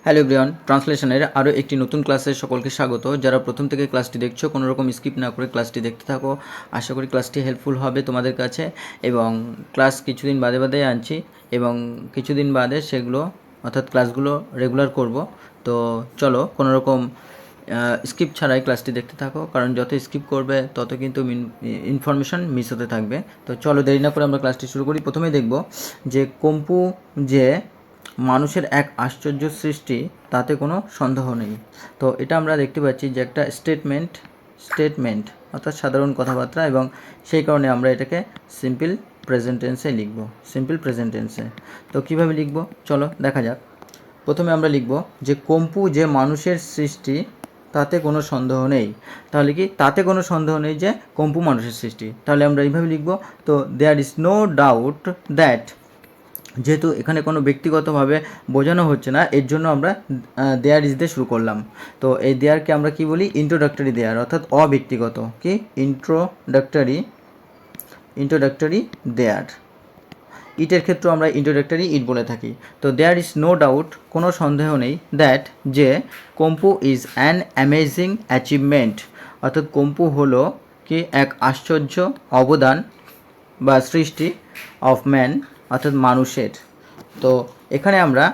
Hello everyone, ট্রান্সলেশনের আরও একটি নতুন ক্লাসে সকলকে স্বাগত। যারা প্রথম থেকে ক্লাসটি দেখছো কোনো রকম স্কিপ না করে ক্লাসটি দেখতে থাকো। আশা করি ক্লাসটি হেল্পফুল হবে তোমাদের কাছে। এবং ক্লাস কিছুদিন বাদে বাদে আনছি এবং কিছুদিন বাদে সেগুলো অর্থাৎ ক্লাসগুলো রেগুলার করব। তো চলো কোনো রকম স্কিপ ছাড়াই ক্লাসটি দেখতে থাকো, কারণ যত স্কিপ করবে তত কিন্তু ইনফরমেশন মিস হতে থাকবে। তো চলো দেরি না করে আমরা ক্লাসটি শুরু করি। প্রথমেই দেখব যে কম্পু যে মানুষের এক আশ্চর্য সৃষ্টি, তাতে কোনো সন্দেহ নেই। তো এটা আমরা দেখতে পাচ্ছি যে একটা স্টেটমেন্ট অর্থাৎ সাধারণ কথাবার্তা, এবং সেই কারণে আমরা এটাকে সিম্পল প্রেজেন্ট টেন্সে লিখব। সিম্পল প্রেজেন্ট টেন্সে তো কীভাবে লিখব চলো দেখা যাক। প্রথমে আমরা লিখব যে কম্পু যে মানুষের সৃষ্টি, তাতে কোনো সন্দেহ নেই। তাহলে কি তাতে কোনো সন্দেহ নেই যে কম্পু মানুষের সৃষ্টি, তাহলে আমরা এইভাবে লিখব। তো there is no doubt that, যেহেতু এখানে কোনো ব্যক্তিগতভাবে বোঝানো হচ্ছে না, এর জন্য আমরা দেয়ার ইজ দিয়ে শুরু করলাম। তো এই দেয়ারকে আমরা কি বলি? ইন্ট্রোডাক্টরি দেয়ার, অর্থাৎ অব্যক্তিগত। কি? Introductory there. ইটের ক্ষেত্রেও আমরা ইন্ট্রোডাক্টরি ইট বলে থাকি। তো দেয়ার ইজ নো ডাউট, কোনো সন্দেহ নেই, দ্যাট যে কম্পু ইজ অ্যান অ্যামেজিং অ্যাচিভমেন্ট, অর্থাৎ কম্পু হলো কি এক আশ্চর্য অবদান বা সৃষ্টি অফ ম্যান, অর্থাৎ মানুষের। তো এখানে আমরা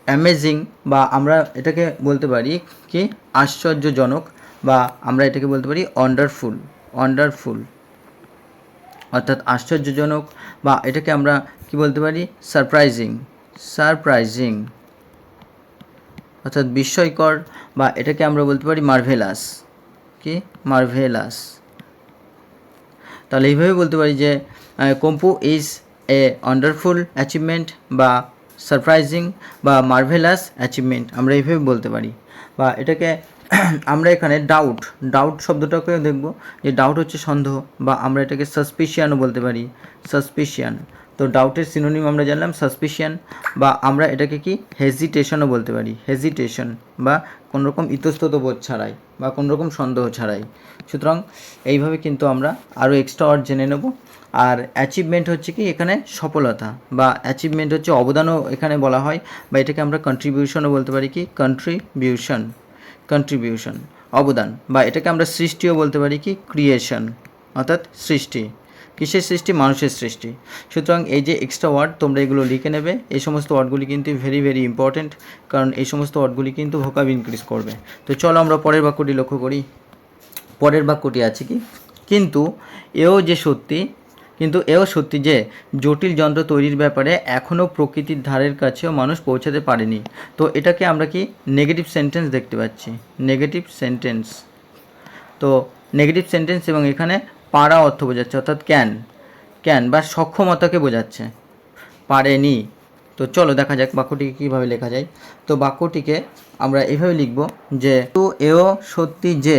অ্যামেজিং বা আমরা এটাকে বলতে পারি কি আশ্চর্যজনক, বা আমরা এটাকে বলতে পারি ওয়ান্ডারফুল অর্থাৎ আশ্চর্যজনক, বা এটাকে আমরা কি বলতে পারি? সারপ্রাইজিং অর্থাৎ বিস্ময়কর, বা এটাকে আমরা বলতে পারি মার্ভেলাস। কি? মার্ভেলাস। তাহলে এইভাবে বলতে পারি যে কম্পু ইজ এ ওয়ান্ডারফুল অ্যাচিভমেন্ট, বা সারপ্রাইজিং বা মার্ভেলাস অ্যাচিভমেন্ট, আমরা এইভাবে বলতে পারি। বা এটাকে আমরা এখানে ডাউট শব্দটাকে দেখব যে ডাউট হচ্ছে সন্দেহ, বা আমরা এটাকে সাসপিশিয়ানও বলতে পারি, সাসপিশিয়ান। তো ডাউটের সিনোনিম আমরা জানলাম সাসপিশিয়ান, বা আমরা এটাকে কি হেজিটেশনও বলতে পারি, হেজিটেশন, বা কোনোরকম ইতস্তত বোধ ছাড়াই বা কোনোরকম সন্দেহ ছাড়াই। সুতরাং এইভাবে কিন্তু আমরা আরও এক্সট্রা ওয়ার্ড জেনে নেব। আর অ্যাচিভমেন্ট হচ্ছে কি এখানে সফলতা, বা অ্যাচিভমেন্ট হচ্ছে অবদানও এখানে বলা হয়, বা এটাকে আমরা কন্ট্রিবিউশনও বলতে পারি। কি? কন্ট্রিবিউশন অবদান, বা এটাকে আমরা সৃষ্টিও বলতে পারি। কি? ক্রিয়েশন অর্থাৎ সৃষ্টি। কিসের সৃষ্টি? মানুষের সৃষ্টি। সুতরাং এই যে এক্সট্রা ওয়ার্ড তোমরা এগুলো লিখে নেবে। এই সমস্ত ওয়ার্ডগুলি কিন্তু ভেরি ভেরি ইম্পর্টেন্ট, কারণ এই সমস্ত ওয়ার্ডগুলি কিন্তু ভোকাব ইনক্রিজ করবে। তো চলো আমরা পরের বাক্যটি লক্ষ্য করি। পরের বাক্যটি আছে কি কিন্তু এও সত্যি যে জটিল যন্ত্র তৈরির ব্যাপারে এখনও প্রকৃতির ধারের কাছেও মানুষ পৌঁছাতে পারেনি। তো এটাকে আমরা কি নেগেটিভ সেন্টেন্স দেখতে পাচ্ছি, নেগেটিভ সেন্টেন্স। তো নেগেটিভ সেন্টেন্স, এবং এখানে পারা অর্থ বোঝাচ্ছে, অর্থাৎ ক্যান বা সক্ষমতাকে বোঝাচ্ছে, পারেনি। তো চলো দেখা যাক বাক্যটিকে কীভাবে লেখা যায়। তো বাক্যটিকে আমরা এভাবে লিখব যে তো এও সত্যি যে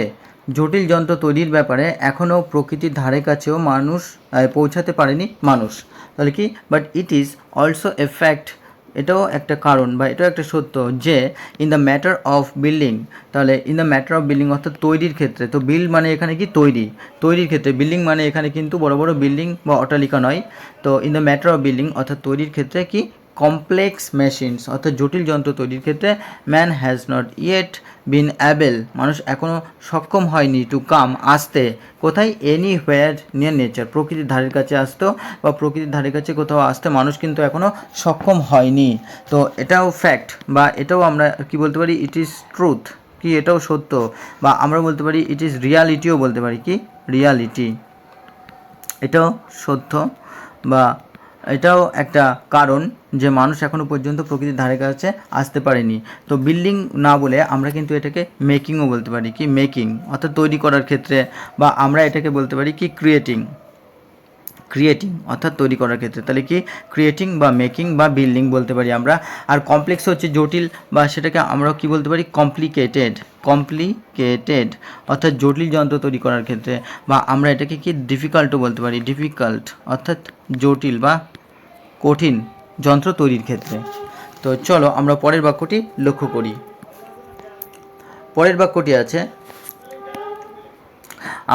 জটিল যন্ত্র তৈরির ব্যাপারে এখনও প্রকৃতির ধারে কাছেও মানুষ পৌঁছাতে পারেনি মানুষ। তাহলে কি? But it is also a fact, এটাও একটা কারণ বা এটাও একটা সত্য যে in the matter of building, তাহলে in the matter of building অর্থাৎ তৈরির ক্ষেত্রে। তো বিল্ড মানে এখানে কি? তৈরির ক্ষেত্রে। বিল্ডিং মানে এখানে কিন্তু বড় বড় বিল্ডিং বা অট্টালিকা নয়। তো in the matter of building অর্থাৎ তৈরির ক্ষেত্রে কি কমপ্লেক্স মেশিনস অর্থাৎ জটিল যন্ত্র তৈরির ক্ষেত্রে man has not yet bin Abel, মানুষ এখনও সক্ষম হয়নি টু কাম আসতে, কোথায়? এনিহোয়ার নিয়ার নেচার, প্রকৃতির ধারের কাছে আসতেও বা প্রকৃতির ধারের কাছে কোথাও আসতে মানুষ কিন্তু এখনও সক্ষম হয়নি। তো এটাও ফ্যাক্ট, বা এটাও আমরা কি বলতে পারি? ইট ইজ ট্রুথ, কি এটাও সত্য, বা আমরা বলতে পারি ইট ইজ রিয়ালিটিও বলতে পারি। কি? রিয়ালিটি, এটাও সত্য, বা এটাও একটা কারণ যে মানুষ এখনও পর্যন্ত প্রকৃতির ধারে কাছে আসতে পারেনি। তো বিল্ডিং না বলে আমরা কিন্তু এটাকে মেকিংও বলতে পারি। কি? মেকিং অর্থাৎ তৈরি করার ক্ষেত্রে, বা আমরা এটাকে বলতে পারি কি ক্রিয়েটিং অর্থাৎ তৈরি করার ক্ষেত্রে। তাহলে কি ক্রিয়েটিং বা মেকিং বা বিল্ডিং বলতে পারি আমরা। আর কমপ্লেক্স হচ্ছে জটিল, বা সেটাকে আমরা কি বলতে পারি? কমপ্লিকেটেড অর্থাৎ জটিল যন্ত্র তৈরি করার ক্ষেত্রে, বা আমরা এটাকে কি ডিফিকাল্টও বলতে পারি। ডিফিকাল্ট অর্থাৎ জটিল বা কঠিন যন্ত্র তৈরির ক্ষেত্রে। তো চলো আমরা পরের বাক্যটি লক্ষ্য করি। পরের বাক্যটি আছে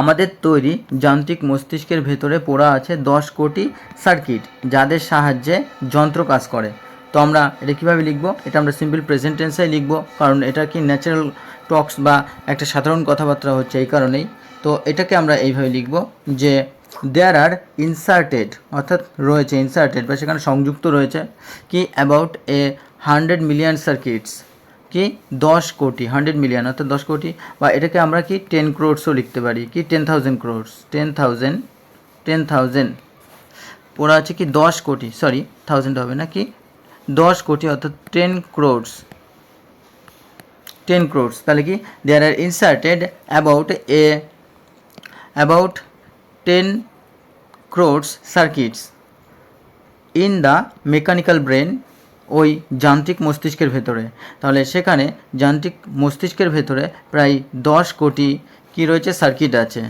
আমাদের তৈরি যান্ত্রিক মস্তিষ্কের ভেতরে পোড়া আছে 10 কোটি সার্কিট, যাদের সাহায্যে যন্ত্র কাজ করে। তো আমরা এটা কীভাবে লিখব, এটা আমরা সিম্পল প্রেজেন্ট টেন্সে লিখব, কারণ এটা কি ন্যাচারাল টক্স বা একটা সাধারণ কথাবার্তা হচ্ছে, এই কারণেই। তো এটাকে আমরা এইভাবে লিখব যে দেয়ার আর ইনসার্টেড, অর্থাৎ রয়েছে ইনসার্টেড বা সেখানে সংযুক্ত রয়েছে কি অ্যাবাউট 100 মিলিয়ন সার্কিটস, কি 10 কোটি, 100 মিলিয়ন অর্থাৎ 10 কোটি, বা এটাকে আমরা কি 10 ক্রোডসও লিখতে পারি, কি 10,000 ক্রোডস, 10,000 পড়া আছে কি 10 কোটি, সরি 1000 হবে না, কি 10 কোটি অর্থাৎ 10 ক্রোডস, 10 crores, তাহলে কি there are inserted about 10 crores circuits in the mechanical brain, ওই যান্ত্রিক মস্তিষ্কের ভেতরে। তাহলে সেখানে যান্ত্রিক মস্তিষ্কের ভেতরে প্রায় 10 কোটি কি রয়েছে, সার্কিট আছে,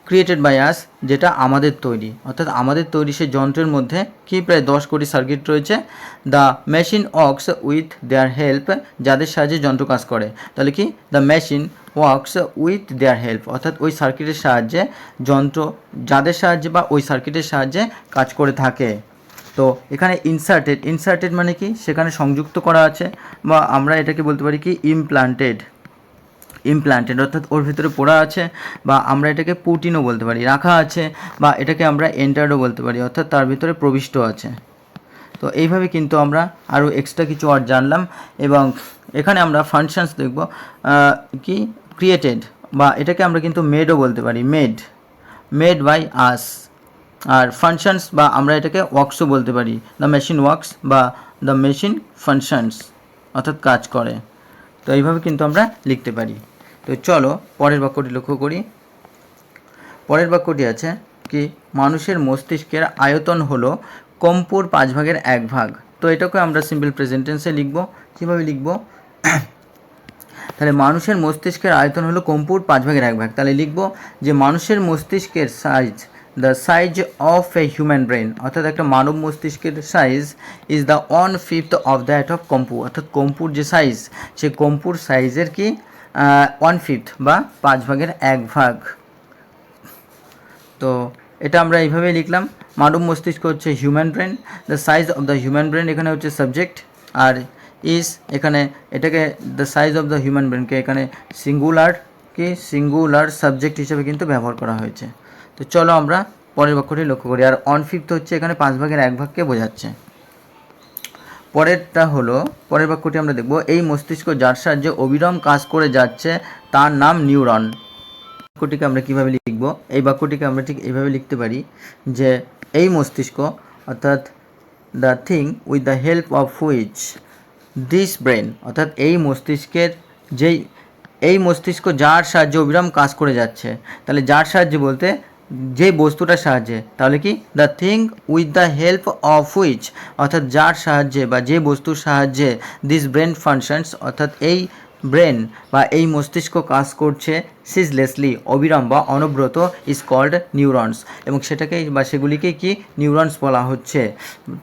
ক্রিয়েটেড বাই আস, যেটা আমাদের তৈরি, অর্থাৎ আমাদের তৈরি সেই যন্ত্রের মধ্যে কি প্রায় 10 কোটি সার্কিট রয়েছে। The machine works with their help, যাদের সাহায্যে যন্ত্র কাজ করে। তাহলে কি the machine works with their help, অর্থাৎ ওই সার্কিটের সাহায্যে যন্ত্র যাদের সাহায্যে বা ওই সার্কিটের সাহায্যে কাজ করে থাকে। তো এখানে ইনসার্টেড মানে কি সেখানে সংযুক্ত করা আছে, বা আমরা এটাকে বলতে পারি কি ইমপ্লান্টেড, অর্থাৎ ওর ভিতরে পড়া আছে, বা আমরা এটাকে পুটিনও বলতে পারি, রাখা আছে, বা এটাকে আমরা এন্টার্ডও বলতে পারি, অর্থাৎ তার ভিতরে প্রবিষ্ট আছে। তো এইভাবে কিন্তু আমরা আরও এক্সট্রা কিছু ওয়ার্ড জানলাম, এবং এখানে আমরা ফাংশনস দেখব কি ক্রিয়েটেড, বা এটাকে আমরা কিন্তু মেডও বলতে পারি, মেড বাই আস। আর ফাংশনস বা আমরা এটাকে ওয়ার্কসও বলতে পারি, দ্য মেশিন ওয়ার্কস বা দ্য মেশিন ফাংশনস, অর্থাৎ কাজ করে। তো এইভাবে কিন্তু আমরা লিখতে পারি। তো চলো পরের বাক্যটি লক্ষ্য করি। পরের বাক্যটি আছে কি মানুষের মস্তিষ্কের আয়তন হলো কম্পুর 1/5। তো এটাকে আমরা সিম্পল প্রেজেন্ট টেন্সে লিখব। কীভাবে লিখব, তাহলে মানুষের মস্তিষ্কের আয়তন হলো কম্পুর 5/1। তাহলে লিখব যে মানুষের মস্তিষ্কের size, the size of a human brain, অর্থাৎ একটা মানব মস্তিষ্কের size is the 1/5 of that of কম্পু, অর্থাৎ কম্পুর যে সাইজ সে কম্পুর সাইজের কি 1/5 বা 5/1। তো এটা আমরা এইভাবে লিখলাম, মানব মস্তিষ্ক হচ্ছে human brain, the size of the human brain এখানে হচ্ছে সাবজেক্ট, আর ইজ এখানে এটাকে the size of the human ব্রেনকে এখানে সিঙ্গুলার সাবজেক্ট হিসেবে কিন্তু ব্যবহার করা হয়েছে। তো চলো আমরা পরের বাক্যটি লক্ষ্য করি। আর 1/5 হচ্ছে এখানে 5/1 বোঝাচ্ছে। পরের বাক্যটি আমরা দেখব, এই মস্তিষ্ক যার সাহায্যে অবিরাম কাজ করে যাচ্ছে তার নাম নিউরন। বাক্যটিকে আমরা কীভাবে লিখব, এই বাক্যটিকে আমরা ঠিক এইভাবে লিখতে পারি যে এই মস্তিষ্ক, অর্থাৎ the thing with the help of which this brain, অর্থাৎ এই মস্তিষ্ক যার সাহায্যে অবিরাম কাজ করে যাচ্ছে। তাহলে যার সাহায্যে বলতে যে বস্তুটার সাহায্যে, তাহলে কি the thing with the help of which, অর্থাৎ যার সাহায্যে বা যে বস্তুর সাহায্যে দিস ব্রেন ফাংশনস, অর্থাৎ এই ব্রেন বা এই মস্তিষ্ক কাজ করছে সিজলেসলি, অবিরাম বা অনবরত, ইজ কল্ড নিউরনস, এবং সেটাকেই বা সেগুলিকে কি নিউরনস বলা হচ্ছে।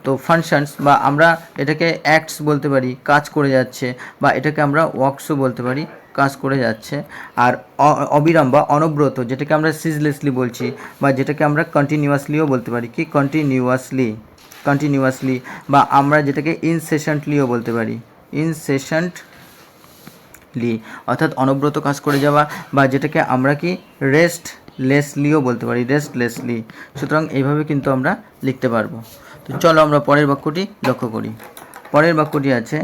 তো ফাংশনস বা আমরা এটাকে অ্যাক্টস বলতে পারি, কাজ করে যাচ্ছে, বা এটাকে আমরা ওয়ার্কসও বলতে পারি, কাজ করে যাচ্ছে। আর অবিরাম বা অনবরত যেটাকে আমরা সিজলেসলি বলছি, বা যেটাকে আমরা কন্টিনিউয়াসলিও বলতে পারি, কি কন্টিনিউয়াসলি, বা আমরা যেটাকে ইনসেশন্টলিও বলতে পারি, অর্থাৎ অনবরত কাজ করে যাওয়া, বা যেটাকে আমরা কি রেস্টলেসলিও বলতে পারি, সুতরাং এইভাবে কিন্তু আমরা লিখতে পারবো। তো চলো আমরা পরের বাক্যটি লক্ষ্য করি। পরের বাক্যটি আছে,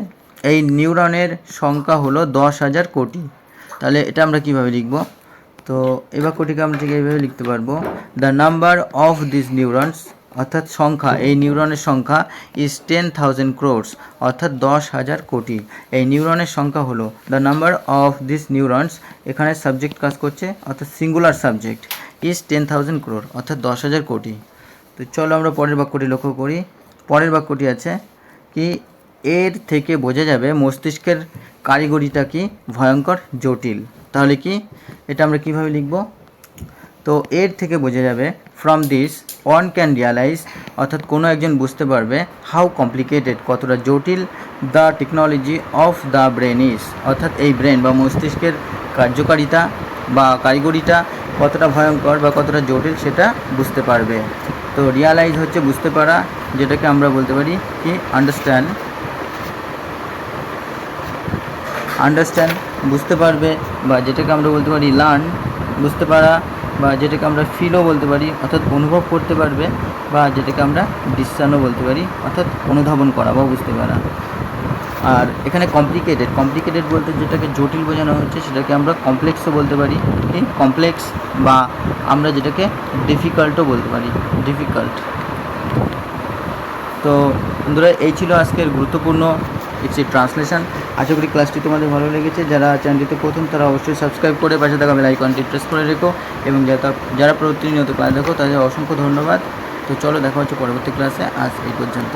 এই নিউরনের সংখ্যা হলো 10,000 কোটি। তাহলে এটা আমরা কিভাবে লিখব, তো এই বাক্যটিকে আমরা ঠিক এইভাবে লিখতে পারবো, the number of this neurons, অর্থাৎ সংখ্যা, এই নিউরনের সংখ্যা ইজ 10,000 crores, অর্থাৎ 10,000 কোটি। এই নিউরনের সংখ্যা হলো, the number of this neurons, এখানে সাবজেক্ট কাজ করছে, অর্থাৎ সিঙ্গুলার সাবজেক্ট, ইজ 10,000 crore, অর্থাৎ 10,000 কোটি। তো চলো আমরা পরের বাক্যটি লক্ষ্য করি। পরের বাক্যটি আছে কি এর থেকে বোঝা যাবে মস্তিষ্কের কারিগরিটা কি ভয়ঙ্কর জটিল। তাহলে কি এটা আমরা কিভাবে লিখব, তো এর থেকে বোঝা যাবে, from this one can realise, অর্থাৎ কোনো একজন বুঝতে পারবে, হাউ কমপ্লিকেটেড, কতটা জটিল, the technology of the brain is, অর্থাৎ এই ব্রেন বা মস্তিষ্কের কার্যকারিতা বা কারিগরিটা কতটা ভয়ঙ্কর বা কতটা জটিল সেটা বুঝতে পারবে। তো রিয়ালাইজ হচ্ছে বুঝতে পারা, যেটাকে আমরা বলতে পারি কি আন্ডারস্ট্যান্ড। আন্ডারস্ট্যান্ড বুঝতে পারবে, বা যেটাকে আমরা বলতে পারি লার্ন বুঝতে পারা, বা যেটাকে আমরা ফিলও বলতে পারি অর্থাৎ অনুভব করতে পারবে, বা যেটাকে আমরা ডিসিশনও বলতে পারি অর্থাৎ অনুধাবন করা বা বুঝতে পারা। আর এখানে কমপ্লিকেটেড বলতে যেটাকে জটিল বোঝানো হচ্ছে সেটাকে আমরা কমপ্লেক্সও বলতে পারি, কি কমপ্লেক্স, বা আমরা যেটাকে ডিফিকাল্টও বলতে পারি, ডিফিকাল্ট। তো বন্ধুরা এই ছিল আজকের গুরুত্বপূর্ণ একটি ট্রান্সলেশন। আশা করি ক্লাসটি তোমাদের ভালো লেগেছে। যারা চ্যানেলটিতে প্রথম তারা অবশ্যই সাবস্ক্রাইব করে পাশে থাকা বেল আইকনটি প্রেস করে রেখো, এবং যারা প্রতিনিয়ত ক্লাস দেখো তাদের অসংখ্য ধন্যবাদ। তো চলো দেখা হচ্ছে পরবর্তী ক্লাসে, আজ এই পর্যন্ত।